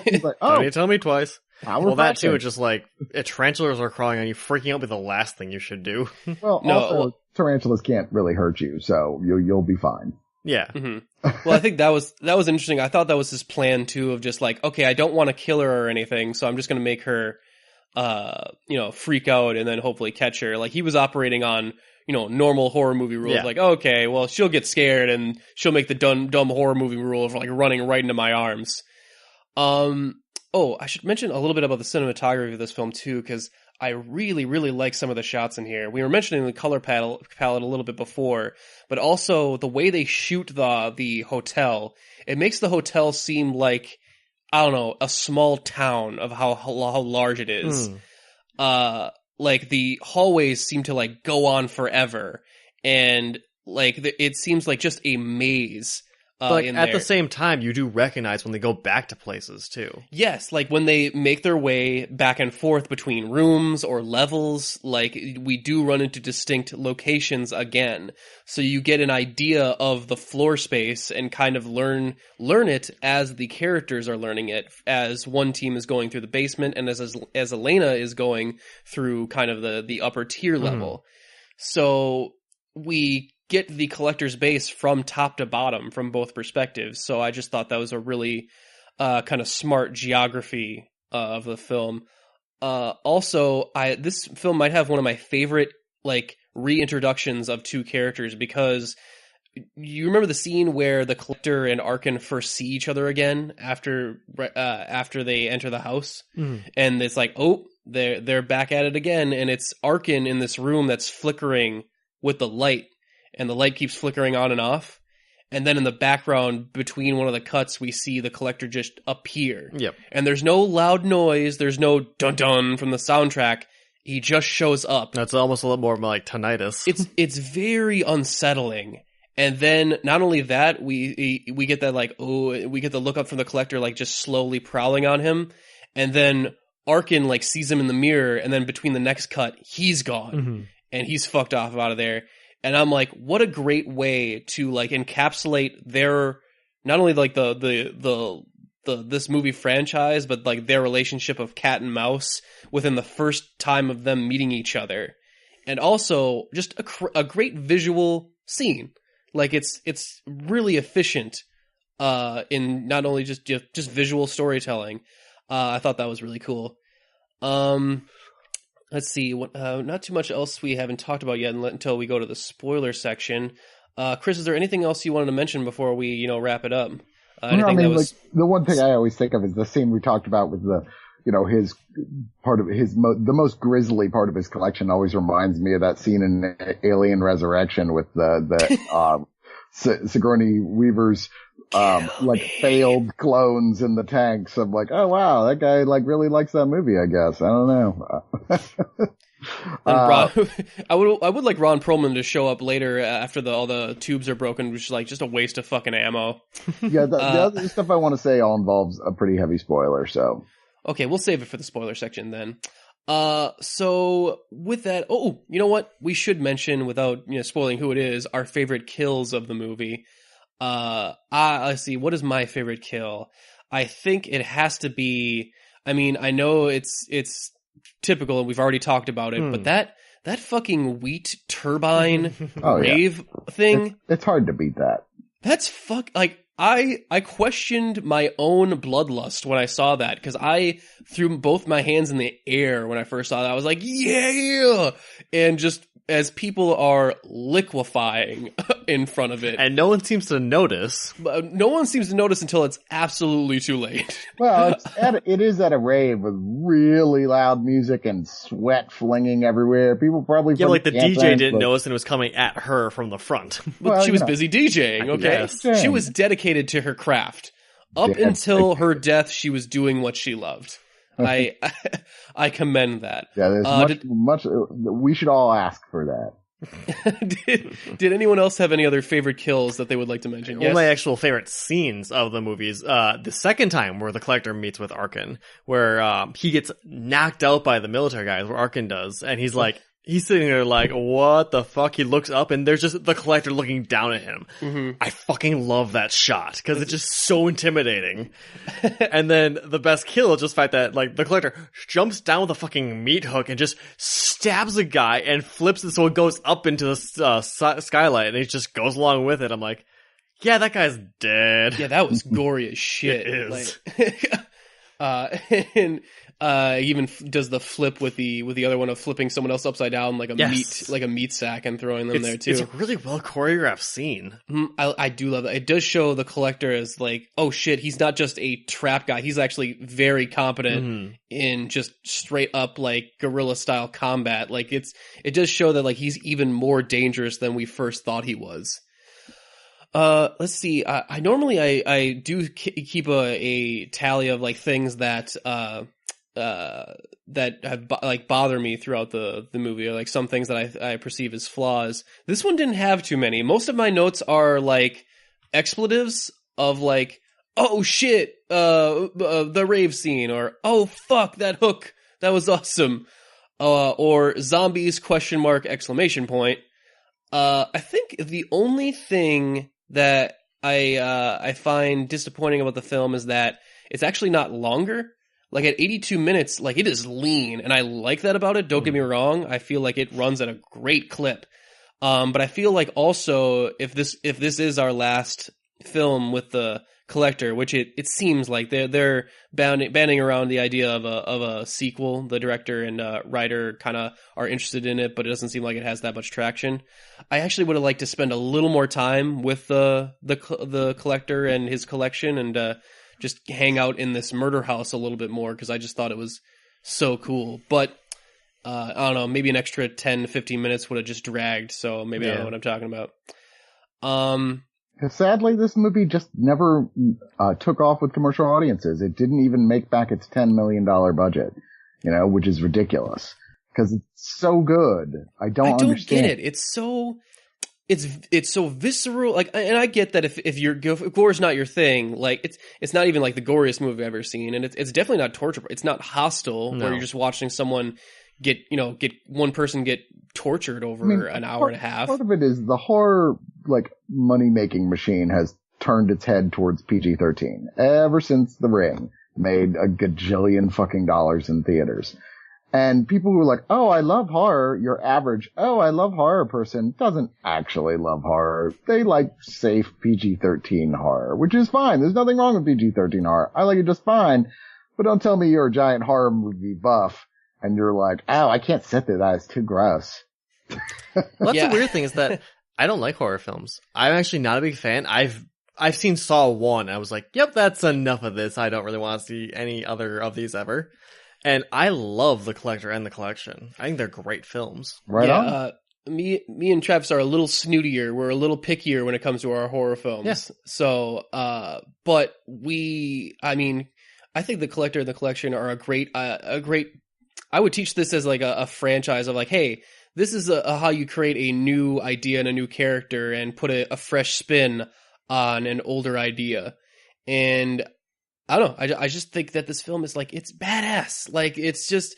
He's like, oh, don't you tell me twice. Well, that too. It's just like tarantulas are crawling on you. Freaking out would be the last thing you should do. Well, also, tarantulas can't really hurt you, so you'll be fine. Yeah. Well, I think that was interesting. I thought that was his plan too, of just like, okay, I don't want to kill her or anything, so I'm just going to make her freak out and then hopefully catch her. Like, he was operating on, normal horror movie rules. Yeah. Like, okay, well, she'll get scared and she'll make the dumb horror movie rule of like running right into my arms. I should mention a little bit about the cinematography of this film too, because I really, really like some of the shots in here. We were mentioning the color palette a little bit before, but also the way they shoot the hotel. It makes the hotel seem like, I don't know, a small town of how large it is. Like, the hallways seem to like go on forever, and like it seems like just a maze. But at the same time, you do recognize when they go back to places, too. Yes, like when they make their way back and forth between rooms or levels, like, we do run into distinct locations again. So you get an idea of the floor space and kind of learn it as the characters are learning it, as one team is going through the basement and as Elena is going through kind of the upper tier level. So we get the collector's base from top to bottom from both perspectives. So I just thought that was a really kind of smart geography of the film. Also, this film might have one of my favorite like reintroductions of two characters, because you remember the scene where the collector and Arkin first see each other again after they enter the house, and it's like, oh, they're back at it again, and it's Arkin in this room that's flickering with the light. And the light keeps flickering on and off. And then in the background, between one of the cuts, we see the collector just appear. Yep. And there's no loud noise. There's no dun-dun from the soundtrack. He just shows up. That's almost a little more like tinnitus. It's very unsettling. And then not only that, we get that like, we get the look up from the collector, like just slowly prowling on him. And then Arkin like sees him in the mirror. And then between the next cut, he's gone. And he's fucked off out of there. And I'm like, what a great way to like encapsulate their, not only like this movie franchise, but like their relationship of cat and mouse within the first time of them meeting each other. And also just a great visual scene. Like, it's really efficient in not only just visual storytelling. I thought that was really cool. Let's see. Not too much else we haven't talked about yet until we go to the spoiler section. Chris, is there anything else you wanted to mention before we, wrap it up? Like the one thing I always think of is the scene we talked about with the, his part of the most grisly part of his collection always reminds me of that scene in Alien Resurrection with the Sigourney Weaver's failed clones in the tanks. I'm like, oh wow, that guy like really likes that movie, I guess. I don't know. I would like Ron Perlman to show up later after all the tubes are broken, which is like just a waste of fucking ammo. Yeah, the other stuff I want to say all involves a pretty heavy spoiler, so. Okay, we'll save it for the spoiler section then. So with that, you know what? We should mention, without spoiling who it is, our favorite kills of the movie. Let's see, what is my favorite kill? I think it has to be, I know it's typical and we've already talked about it, but that fucking wheat turbine rave thing. It's hard to beat that. That's I questioned my own bloodlust when I saw that, because I threw both my hands in the air when I first saw that. I was like, yeah! And just as people are liquefying in front of it. And no one seems to notice. No one seems to notice until it's absolutely too late. Well, it is at a rave with really loud music and sweat flinging everywhere. People probably... Yeah, like the DJ didn't notice and it was coming at her from the front. But she was busy DJing, okay? Yes. She was dedicated to her craft. Up until her death, she was doing what she loved. I commend that. Yeah, there's much we should all ask for that. Did anyone else have any other favorite kills that they would like to mention? One of my actual favorite scenes of the movies, the second time where the collector meets with Arkin, where he gets knocked out by the military guys, where Arkin does, and he's like, he's sitting there like, what the fuck? He looks up and there's just the collector looking down at him. Mm-hmm. I fucking love that shot because it's just so intimidating. And then the best kill is just the fact that like the collector jumps down with a fucking meat hook and just stabs a guy and flips it so it goes up into the skylight and he just goes along with it. I'm like, yeah, that guy's dead. Yeah, that was gory as shit. It is. And Even does the flip with the other one of flipping someone else upside down like a meat sack and throwing them there too. It's a really well choreographed scene. I do love that. It does show the Collector as like, oh shit, he's not just a trap guy. He's actually very competent in just straight up like guerrilla style combat. Like it does show that like he's even more dangerous than we first thought he was. Let's see. I normally I do keep a tally of like things that that have like bother me throughout the movie, or like some things that I perceive as flaws. This one didn't have too many. Most of my notes are like expletives of like, oh shit, the rave scene, or oh fuck, that hook, that was awesome, or zombies ? I think the only thing that I find disappointing about the film is that it's actually not longer. Like at 82 minutes, like it is lean, and I like that about it. Don't get me wrong. I feel like it runs at a great clip. But I feel like also if this is our last film with the Collector, which it seems like they're banding around the idea of a sequel. The director and writer kind of are interested in it, but it doesn't seem like it has that much traction. I actually would have liked to spend a little more time with the Collector and his collection, and just hang out in this murder house a little bit more, because I just thought it was so cool. But I don't know, maybe an extra 10 to 15 minutes would have just dragged, so maybe I don't know what I'm talking about. Sadly, this movie just never took off with commercial audiences. It didn't even make back its $10 million budget, which is ridiculous. Because it's so good. I don't understand. Get it. It's so visceral, like, and I get that if gore is not your thing, like it's not even like the goriest movie I've ever seen, and it's definitely not torture. It's not Hostel, where you're just watching someone get one person get tortured over an hour and a half. Part of it is the horror like money making machine has turned its head towards PG-13 ever since The Ring made a gajillion fucking dollars in theaters. And people who are like, oh, I love horror, your average, oh, I love horror person doesn't actually love horror. They like safe PG-13 horror, which is fine. There's nothing wrong with PG-13 horror. I like it just fine. But don't tell me you're a giant horror movie buff and you're like, oh, I can't sit there. That is too gross. Well, that's the weird thing, is that I don't like horror films. I'm actually not a big fan. I've seen Saw 1. I was like, yep, that's enough of this. I don't really want to see any other of these ever. And I love The Collector and The Collection. I think they're great films. Right on. Me and Travis are a little snootier. We're a little pickier when it comes to our horror films. Yes. So, but I think The Collector and The Collection are a great, I would teach this as like a franchise of like, hey, this is how you create a new idea and a new character and put a fresh spin on an older idea. And I don't know. I just think that this film is like, it's badass. Like, it's just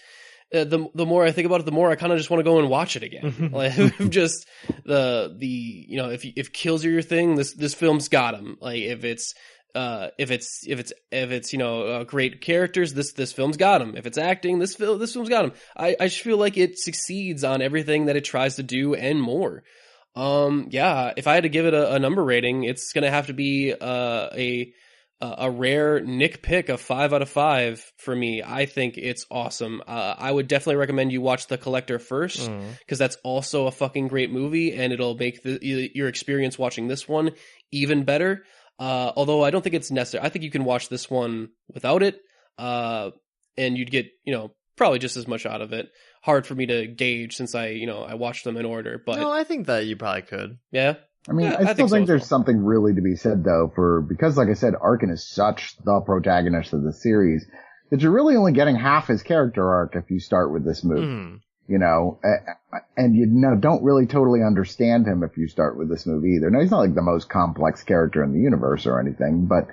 the more I think about it, the more I kind of just want to go and watch it again. Like, just if kills are your thing, this film's got them. Like, if it's great characters, this film's got them. If it's acting, this film's got them. I just feel like it succeeds on everything that it tries to do and more. If I had to give it a number rating, it's gonna have to be a rare Nick pick of 5 out of 5 for me. I think it's awesome. I would definitely recommend you watch The Collector first, because that's also a fucking great movie, and it'll make your experience watching this one even better. Although I don't think it's necessary. I think you can watch this one without it, and you'd get, probably just as much out of it. Hard for me to gauge since I watched them in order, but no, I think that you probably could. Yeah. I mean, I still think there's something really to be said though because like I said, Arkin is such the protagonist of the series that you're really only getting half his character arc if you start with this movie. And you don't really totally understand him if you start with this movie either. Now, he's not like the most complex character in the universe or anything, but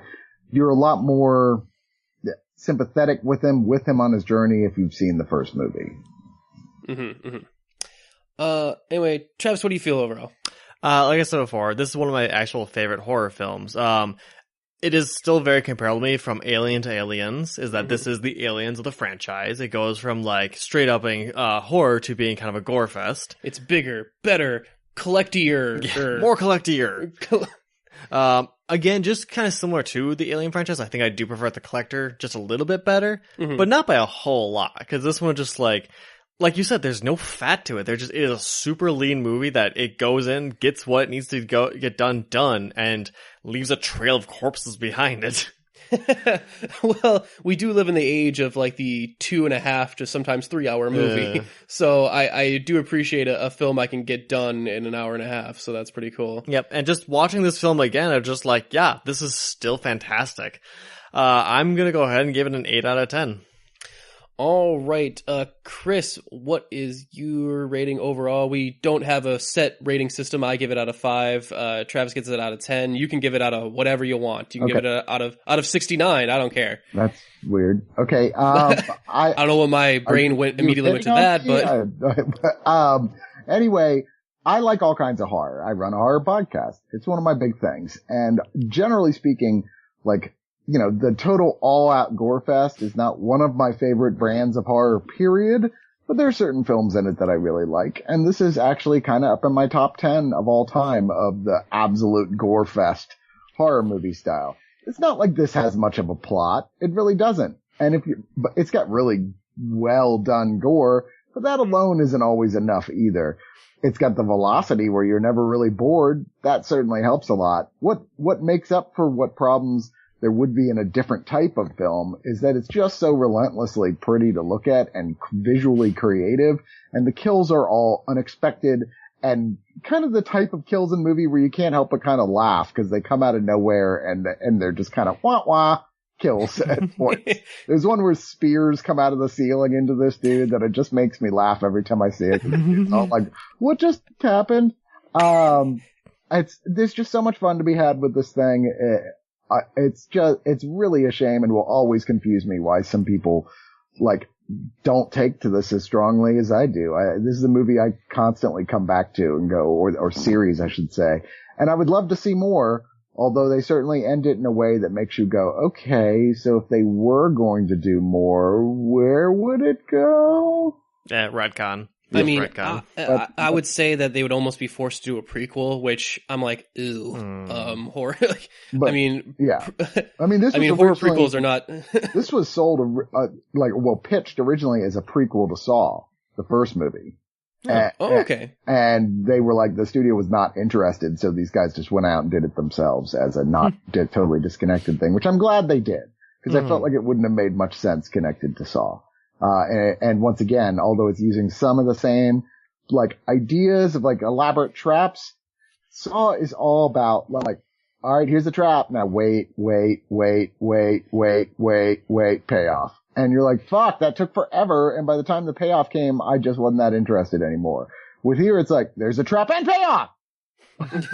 you're a lot more sympathetic with him on his journey if you've seen the first movie. Anyway, Travis, what do you feel overall? Like I said before, this is one of my actual favorite horror films. It is still very comparable to me from Alien to Aliens, is that this is the Aliens of the franchise. It goes from like straight up being horror to being kind of a gore fest. It's bigger, better, collectier. More collectier. Again, just kind of similar to the Alien franchise. I think I do prefer The Collector just a little bit better, but not by a whole lot. Because this one just like you said, there's no fat to it. It is a super lean movie that it goes in, gets what it needs to get done, and leaves a trail of corpses behind it. Well, we do live in the age of like the 2.5 to sometimes 3 hour movie. So I do appreciate a film I can get done in an hour and a half. So that's pretty cool. Yep. And just watching this film again, I'm just like, yeah, this is still fantastic. I'm going to go ahead and give it an 8 out of 10. All right. Chris, what is your rating overall? We don't have a set rating system. I give it out of 5. Travis gets it out of 10. You can give it out of whatever you want. You can give it out of 69. I don't care. That's weird. Okay. I don't know what my brain immediately went to that, but anyway, I like all kinds of horror. I run a horror podcast. It's one of my big things. And generally speaking, like, you know, the total all-out gore fest is not one of my favorite brands of horror, period, but there are certain films in it that I really like. And this is actually kind of up in my top 10 of all time of the absolute gore fest horror movie style. It's not like this has much of a plot. It really doesn't. And but it's got really well done gore, but that alone isn't always enough either. It's got the velocity where you're never really bored. That certainly helps a lot. What makes up for what problems there would be in a different type of film is that it's just so relentlessly pretty to look at and visually creative, and the kills are all unexpected and kind of the type of kills in movie where you can't help but kind of laugh because they come out of nowhere and they're just kind of wah-wah kills at points. There's one where spears come out of the ceiling into this dude that it just makes me laugh every time I see it. I'm like, what just happened? There's just so much fun to be had with this thing. It's really a shame and will always confuse me why some people like don't take to this as strongly as I do. This is a movie I constantly come back to and go, or series, I should say. And I would love to see more, although they certainly end it in a way that makes you go, okay, so if they were going to do more, where would it go? Retcon. I mean, I would say that they would almost be forced to do a prequel, which I'm like, ew, horror. But, I mean, yeah. I mean, horror prequels are not. This was sold, pitched originally as a prequel to Saw, the first movie. Okay. And they were like, the studio was not interested, so these guys just went out and did it themselves as a not totally disconnected thing, which I'm glad they did, because I felt like it wouldn't have made much sense connected to Saw. And once again, although it's using some of the same, like, ideas of, like, elaborate traps, Saw is all about, like, all right, here's a trap. Now wait, payoff. And you're like, fuck, that took forever. And by the time the payoff came, I just wasn't that interested anymore. With here, it's like, there's a trap and payoff. and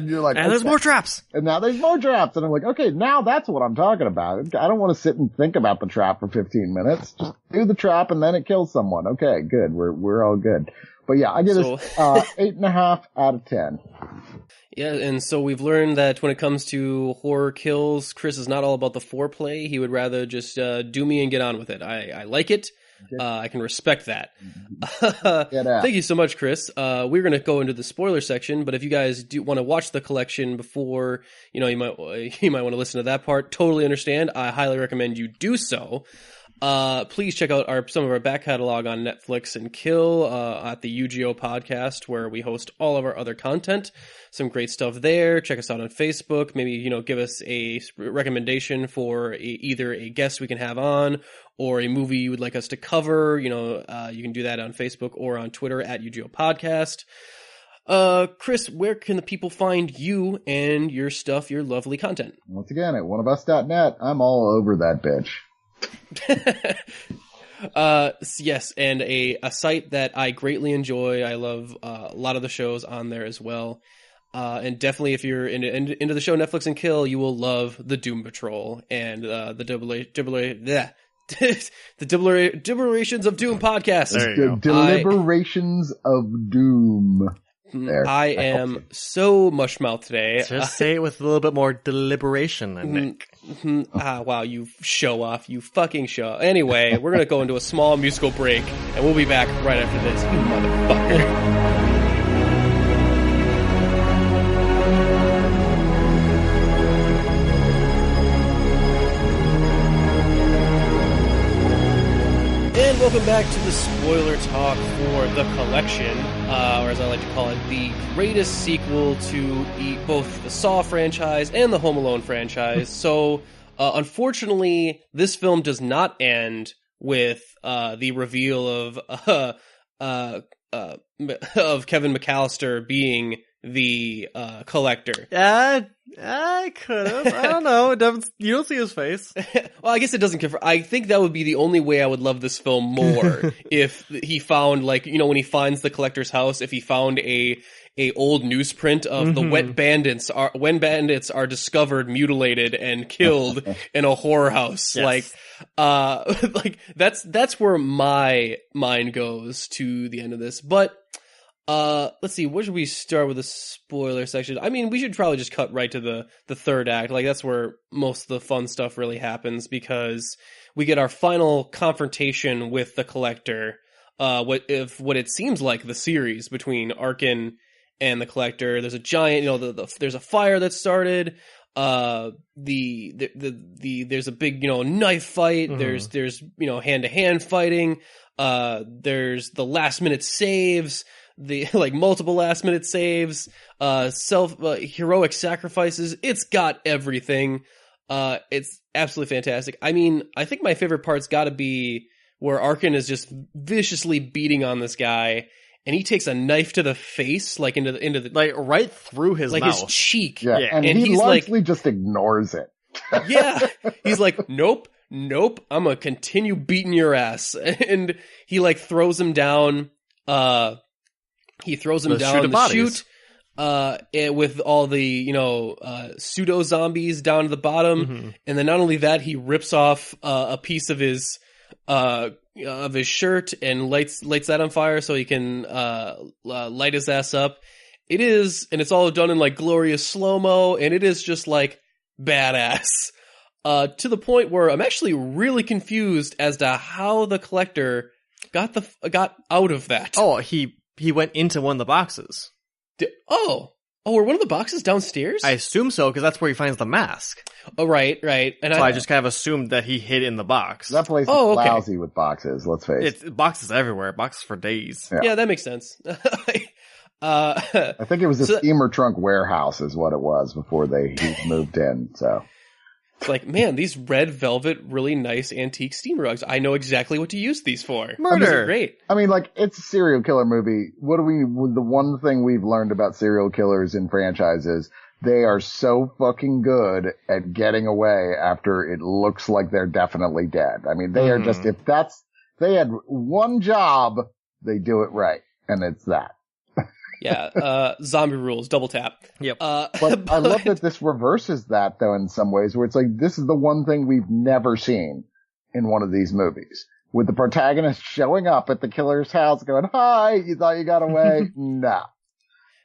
you're like, and there's more traps. And now there's more traps. And I'm like, okay, now that's what I'm talking about. I don't want to sit and think about the trap for 15 minutes. Just do the trap and then it kills someone. Okay, good. We're all good. But yeah, I give this 8.5 out of 10. Yeah, and so we've learned that when it comes to horror kills, Chris is not all about the foreplay. He would rather just do me and get on with it. I like it. I can respect that. Thank you so much, Chris. We're going to go into the spoiler section, but if you guys do want to watch the collection before, you might want to listen to that part. Totally understand. I highly recommend you do so. Please check out some of our back catalog on Netflix and Kill at the UGO podcast, where we host all of our other content. Some great stuff there. Check us out on Facebook. Maybe, give us a recommendation for either a guest we can have on or a movie you would like us to cover. You can do that on Facebook or on Twitter at UGO podcast. Chris, where can the people find you and your stuff, your lovely content? Once again, at oneofus.net. I'm all over that bitch. Yes, and a site that I greatly enjoy. I love a lot of the shows on there as well. And definitely, if you're into the show Netflix and Kill, you will love the Doom Patrol and the Deliberations of Doom podcast. The Deliberations of Doom. There. I am so mush-mouthed today. Just say it with a little bit more deliberation, Nick. Wow, you show off. You fucking show. Anyway, we're going to go into a small musical break, and we'll be back right after this, you motherfucker. spoiler talk for The Collection, or as I like to call it, the greatest sequel to both the Saw franchise and the Home Alone franchise. So, unfortunately, this film does not end with the reveal of Kevin McAllister being the collector. I could have. I don't know. You don't see his face. Well, I guess it doesn't confirm. I think that would be the only way I would love this film more if he found, like, you know, when he finds the collector's house, if he found a old newsprint of the when bandits are discovered, mutilated, and killed in a horror house. Yes. Like that's where my mind goes to the end of this. But let's see, where should we start with the spoiler section? I mean, we should probably just cut right to the third act. Like, that's where most of the fun stuff really happens, because we get our final confrontation with the collector. What it seems like the series between Arkin and the collector. There's a giant, you know, there's a fire that started. There's a big, you know, knife fight. Mm-hmm. There's you know, hand-to-hand fighting. There's the last minute saves. The multiple last minute saves, heroic sacrifices. It's got everything. It's absolutely fantastic. I mean, I think my favorite part's got to be where Arkin is just viciously beating on this guy, and he takes a knife to the face, like into the right through his mouth, his cheek. Yeah, and he largely just ignores it. Yeah, he's like, nope, I'm gonna continue beating your ass, and he throws him down. He throws him down the chute, with all the, you know, pseudo zombies down to the bottom. Mm-hmm. And then not only that, he rips off a piece of his shirt and lights that on fire so he can light his ass up. And it's all done in glorious slow-mo, and it is just badass. To the point where I'm actually really confused as to how the collector got out of that. Oh, he went into one of the boxes. Were one of the boxes downstairs? I assume so, because that's where he finds the mask. Oh, right. And so I just kind of assued that he hid in the box. That place is lousy with boxes, let's face it. It's boxes everywhere. Boxes for days. Yeah, that makes sense. I think it was a steamer trunk warehouse is what it was before he moved in, so... It's man, these red velvet, really nice antique steam rugs. I know exactly what to use these for. Murder! These are great. I mean, it's a serial killer movie. The one thing we've learned about serial killers in franchises, they are so fucking good at getting away after it looks like they're definitely dead. I mean, they are just, they had one job, they do it right. And it's that. Yeah, zombie rules, double tap. Yep. But I love that this reverses that, though, in some ways, where it's this is the one thing we've never seen in one of these movies. With the protagonist showing up at the killer's house going, "Hi, you thought you got away?" Nah.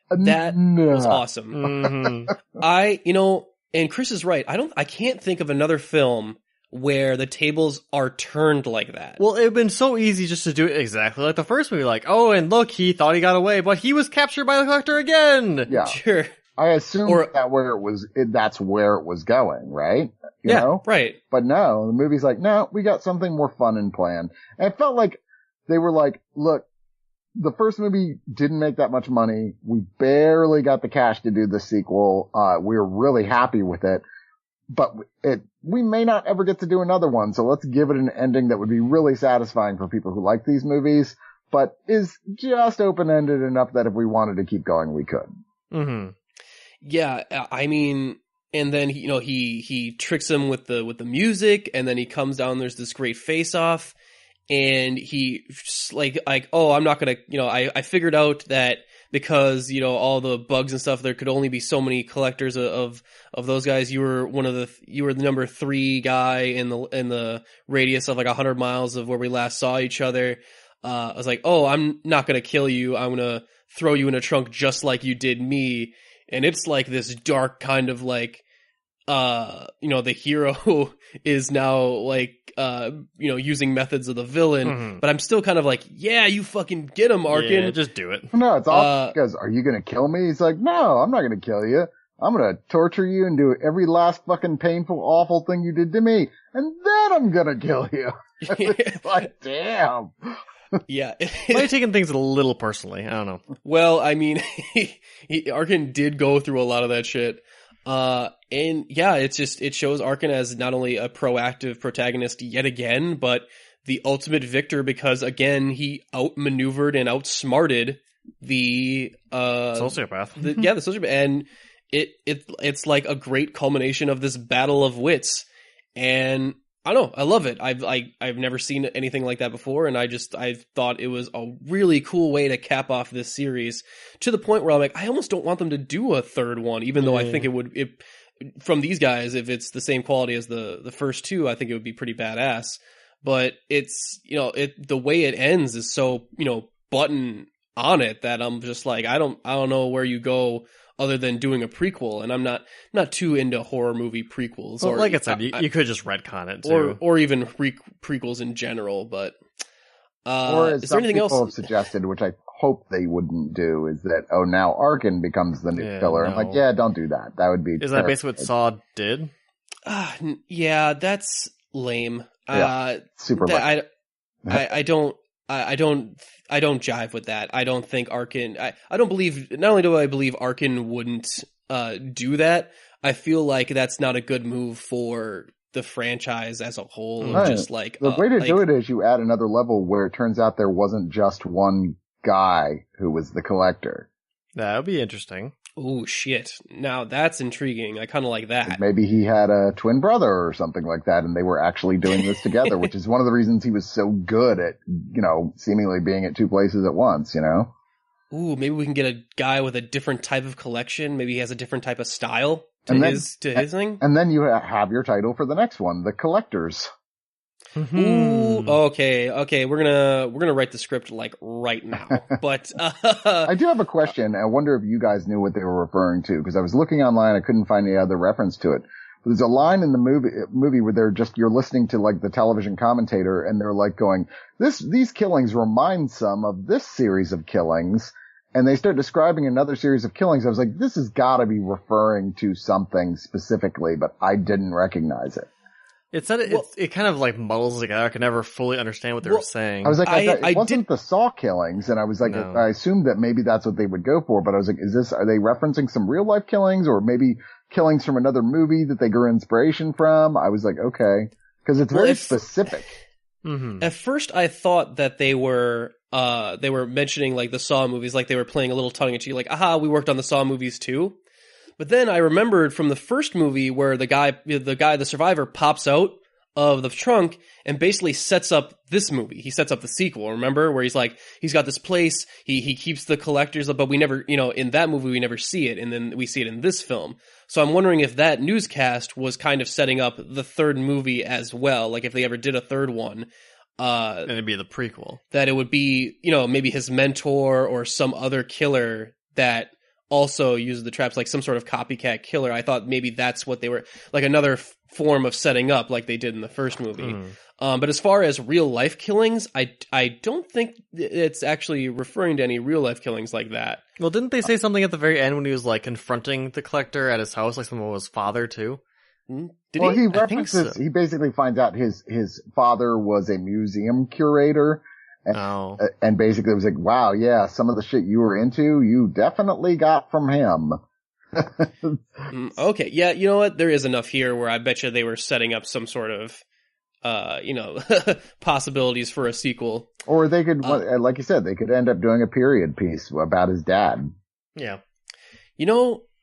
That was awesome. Mm-hmm. And Chris is right. I can't think of another film where the tables are turned like that. Well, it would have been so easy just to do it exactly like the first movie. Oh, and look, he thought he got away, but he was captured by the collector again. Yeah. Sure. I assumed that's where it was going, right? You know? Right. But no, the movie's no, we got something more fun and planned. And it felt like they were look, the first movie didn't make that much money. We barely got the cash to do the sequel. We were really happy with it. But we may not ever get to do another one, so let's give it an ending that would be really satisfying for people who like these movies, but is just open-ended enough that if we wanted to keep going, we could. Mm-hmm. Yeah, I mean, and then he tricks him with the music, and then he comes down. There's this great face-off, and he just I'm not gonna, I figured out that. Because, all the bugs and stuff, there could only be so many collectors of those guys. You were the number 3 guy in the radius of 100 miles of where we last saw each other. I was I'm not going to kill you. I'm going to throw you in a trunk just like you did me. And it's this dark kind of the hero is now using methods of the villain, but I'm still kind of yeah, you fucking get him, Arkin. Yeah, just do it. No, it's awesome because, are you going to kill me? He's no, I'm not going to kill you. I'm going to torture you and do every last fucking painful, awful thing you did to me. And then I'm going to kill you. It's damn. Yeah. Might have taken things a little personally. I don't know. Well, I mean, Arkin did go through a lot of that shit. And yeah, it shows Arkin as not only a proactive protagonist yet again, but the ultimate victor because, again, he outmaneuvered and outsmarted the Sociopath. the sociopath. And it's like a great culmination of this battle of wits. And I don't know, I love it. I've never seen anything like that before, and I thought it was a really cool way to cap off this series to the point where I'm like, I almost don't want them to do a third one, even though I think from these guys, if it's the same quality as the first two, I think it would be pretty badass. But it's, the way it ends is so, button on it that I'm just like, I don't know where you go other than doing a prequel, and I'm not too into horror movie prequels. Well, or like I said, you could just retcon it too, or even prequels in general. But or as is there some anything people else? have suggested, which I hope they wouldn't do, is that now Arkin becomes the new killer. no. I'm like, yeah, don't do that. That would be. Is that basically what Saw did? Yeah, that's lame. Super lame. I don't jive with that. I don't think Arkin. I don't believe. Not only do I believe Arkin wouldn't do that, I feel like that's not a good move for the franchise as a whole. Right. Just like the way to do it is you add another level where it turns out there wasn't just one guy who was the collector. That would be interesting. Oh shit! Now that's intriguing. I kind of like that. Maybe he had a twin brother or something like that, and they were actually doing this together, which is one of the reasons he was so good at, seemingly being at two places at once. Ooh, maybe we can get a guy with a different type of collection. Maybe he has a different type of style to his thing. And then you have your title for the next one, The Collectors. Ooh, okay. We're gonna write the script like right now. But I do have a question. I wonder if you guys knew what they were referring to, because I was looking online, I couldn't find any other reference to it. But there's a line in the movie where you're listening to like the television commentator, and they're like going, these killings remind some of this series of killings. And they start describing another series of killings. I was like, this has got to be referring to something specifically, but I didn't recognize it. It said it kind of like muddles together. I could never fully understand what they were saying. I was like, it wasn't the Saw killings, and I was like, No. I assumed that maybe that's what they would go for, but I was like, are they referencing some real life killings, or maybe killings from another movie that they grew inspiration from? I was like, okay, because it's very specific. Mm-hmm. At first, I thought that they were mentioning like the Saw movies, like they were playing a little tongue in cheek, like, aha, we worked on the Saw movies too. But then I remembered from the first movie where the survivor pops out of the trunk and basically sets up this movie. He sets up the sequel, remember? Where he's like, he's got this place, he keeps the collectors, but we never, in that movie we never see it, and then we see it in this film. So I'm wondering if that newscast was kind of setting up the third movie as well, like if they ever did a third one. And it'd be the prequel. That it would be, maybe his mentor or some other killer that also uses the traps, like some sort of copycat killer. I thought maybe that's what they were, like another form of setting up like they did in the first movie. But as far as real life killings, I don't think it's actually referring to any real life killings like that. Well, didn't they say something at the very end when he was like confronting the collector at his house, like someone was father too? He references, he basically finds out his father was a museum curator. And basically it was like, wow, yeah, some of the shit you were into, you definitely got from him. Okay, yeah, you know what? There is enough here where I bet you they were setting up some sort of, possibilities for a sequel. Or they could, like you said, they could end up doing a period piece about his dad. Yeah.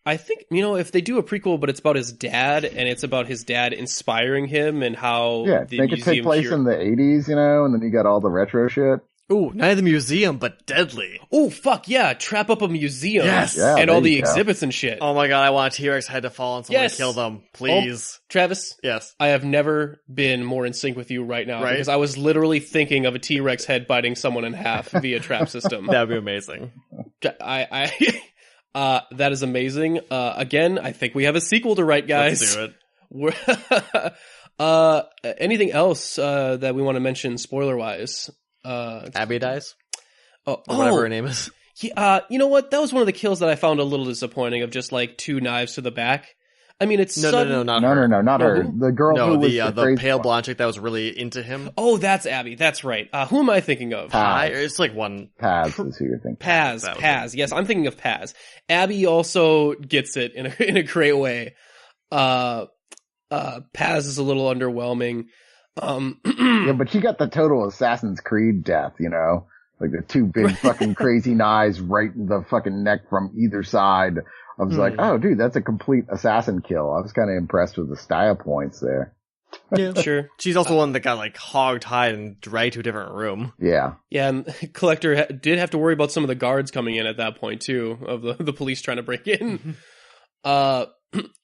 I think, if they do a prequel, but it's about his dad, and it's about his dad inspiring him and how... Yeah, make it take place in the 80s, and then you got all the retro shit. Ooh, not the museum, but deadly. Oh, fuck, yeah, trap up a museum. Yes! Yeah, and all the exhibits and shit. Oh my god, I want a T-Rex head to fall and someone kill them. Please. Travis? Yes. I have never been more in sync with you right now, Right? because I was literally thinking of a T-Rex head biting someone in half via trap system. That'd be amazing. That is amazing. Again, I think we have a sequel to write, guys. Let's do it. Anything else that we want to mention spoiler-wise? Abby dies? Or whatever her name is. Yeah, you know what? That was one of the kills that I found a little disappointing, of just like 2 knives to the back. I mean, it's No, not No, her. not her. who? The girl who was the crazy pale one. blonde chick that was really into him. Oh, that's Abby. That's right. Who am I thinking of? It's like one. Paz is who you're thinking. Paz. Yes, I'm thinking of Paz. Abby also gets it in a great way. Paz is a little underwhelming. Yeah, but she got the total Assassin's Creed death, you know? Like the two big fucking crazy knives right in the fucking neck from either side. I was like, oh dude, that's a complete assassin kill. I was kind of impressed with the style points there. Yeah, Sure. She's also one that got like hog-tied and dragged to a different room. Yeah. Yeah, and Collector did have to worry about some of the guards coming in at that point too, of the police trying to break in.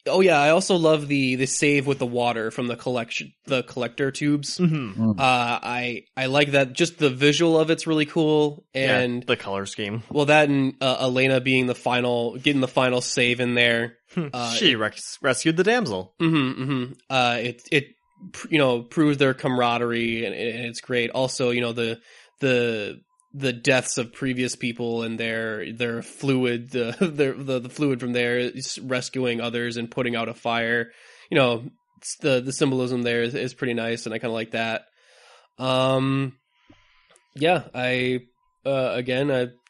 Oh yeah, I also love the save with the water from the collector tubes. Mm-hmm. I like that. Just the visual of it's really cool, and the color scheme. Well, that and Elena being getting the final save in there. She rescued the damsel. It proves their camaraderie, and it's great. Also, the deaths of previous people and their fluid, the fluid from there is rescuing others and putting out a fire. The symbolism there is pretty nice, and I kind of like that. Yeah, I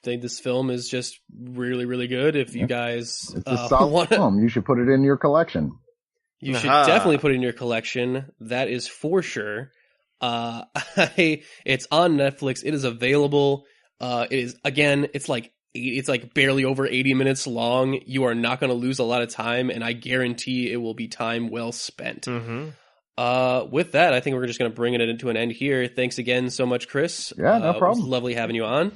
think this film is just really, really good. If you guys it's a solid film, you should put it in your collection. You should definitely put it in your collection. That is for sure. It's on Netflix. It is available. It's like barely over 80 minutes long. You are not going to lose a lot of time, and I guarantee it will be time well spent. Mm-hmm. With that, I think we're just going to bring it to an end here. Thanks again so much, Chris. Yeah, no problem. It was lovely having you on.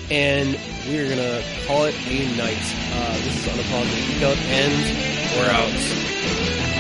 And we're going to call it a night. This is Unapologists, and we're out.